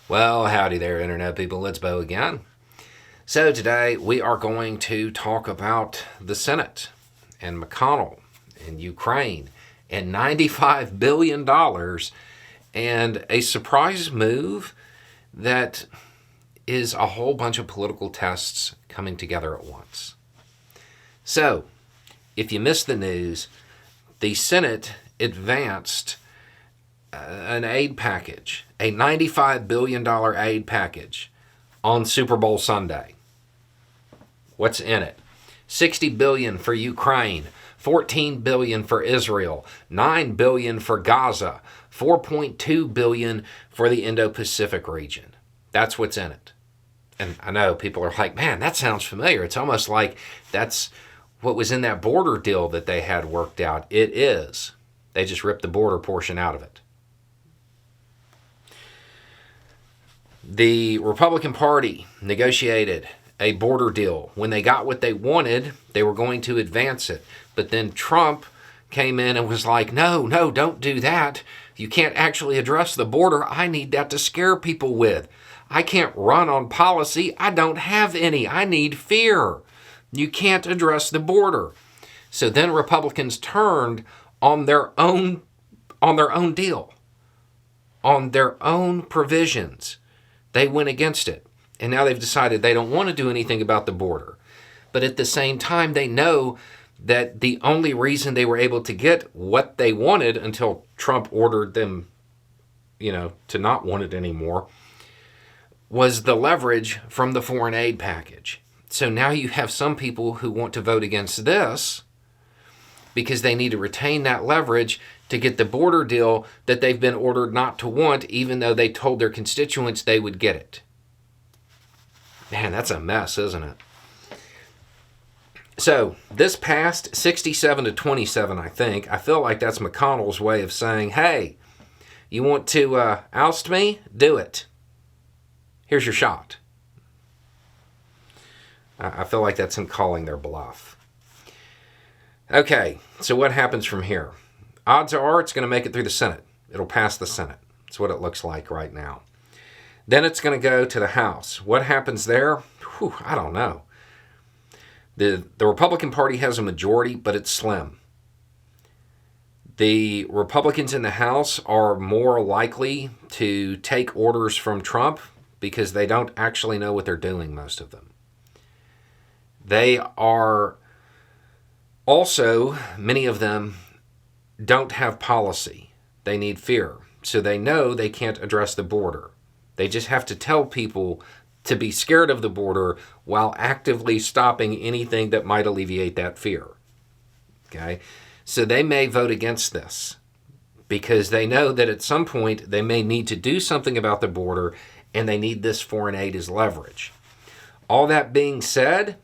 Well, howdy there, Internet people. It's Bo again. So, today we are going to talk about the Senate and McConnell and Ukraine and $95 billion and a surprise move that is a whole bunch of political tests coming together at once. So, if you missed the news, the Senate advanced an aid package, a $95 billion aid package on Super Bowl Sunday. What's in it? $60 billion for Ukraine, $14 billion for Israel, $9 billion for Gaza, $4.2 billion for the Indo-Pacific region. That's what's in it. And I know people are like, man, that sounds familiar. It's almost like that's what was in that border deal that they had worked out. It is. They just ripped the border portion out of it. The Republican Party negotiated a border deal. When they got what they wanted, they were going to advance it. But then Trump came in and was like, no, don't do that. You can't actually address the border. I need that to scare people with. I can't run on policy. I don't have any. I need fear. You can't address the border. So then Republicans turned on their own deal, on their own provisions. They went against it. And now they've decided they don't want to do anything about the border. But at the same time, they know that the only reason they were able to get what they wanted until Trump ordered them, to not want it anymore, was the leverage from the foreign aid package. So now you have some people who want to vote against this because they need to retain that leverage to get the border deal that they've been ordered not to want, even though they told their constituents they would get it. Man, that's a mess, isn't it? So, this passed 67-27, I think. I feel like that's McConnell's way of saying, hey, you want to oust me? Do it. Here's your shot. I feel like that's him calling their bluff. Okay, so what happens from here? Odds are it's going to make it through the Senate. It'll pass the Senate. That's what it looks like right now. Then it's going to go to the House. What happens there? I don't know. The Republican Party has a majority, but it's slim. The Republicans in the House are more likely to take orders from Trump because they don't actually know what they're doing, most of them. They are also, many of them don't have policy. They need fear. So they know they can't address the border. They just have to tell people to be scared of the border while actively stopping anything that might alleviate that fear. Okay? So they may vote against this because they know that at some point they may need to do something about the border and they need this foreign aid as leverage. All that being said,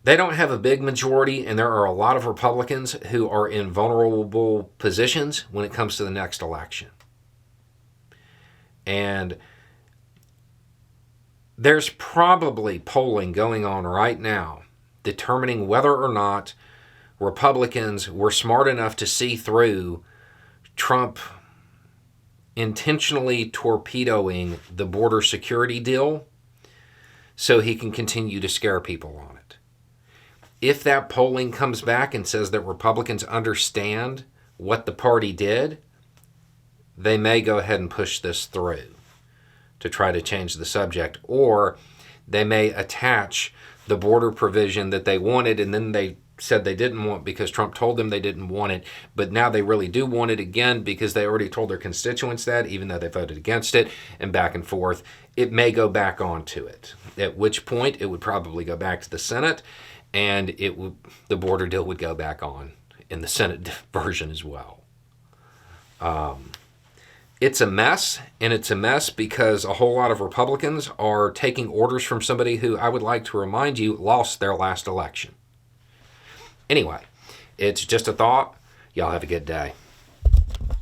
they don't have a big majority, and there are a lot of Republicans who are in vulnerable positions when it comes to the next election. And there's probably polling going on right now determining whether or not Republicans were smart enough to see through Trump intentionally torpedoing the border security deal so he can continue to scare people on it. If that polling comes back and says that Republicans understand what the party did, they may go ahead and push this through to try to change the subject, or they may attach the border provision that they wanted and then they said they didn't want because Trump told them they didn't want it, but now they really do want it again because they already told their constituents that, even though they voted against it, and back and forth. It may go back onto it, at which point it would probably go back to the Senate, and the border deal would go back on in the Senate version as well. It's a mess, and it's a mess because a whole lot of Republicans are taking orders from somebody who, I would like to remind you, lost their last election. Anyway, it's just a thought. Y'all have a good day.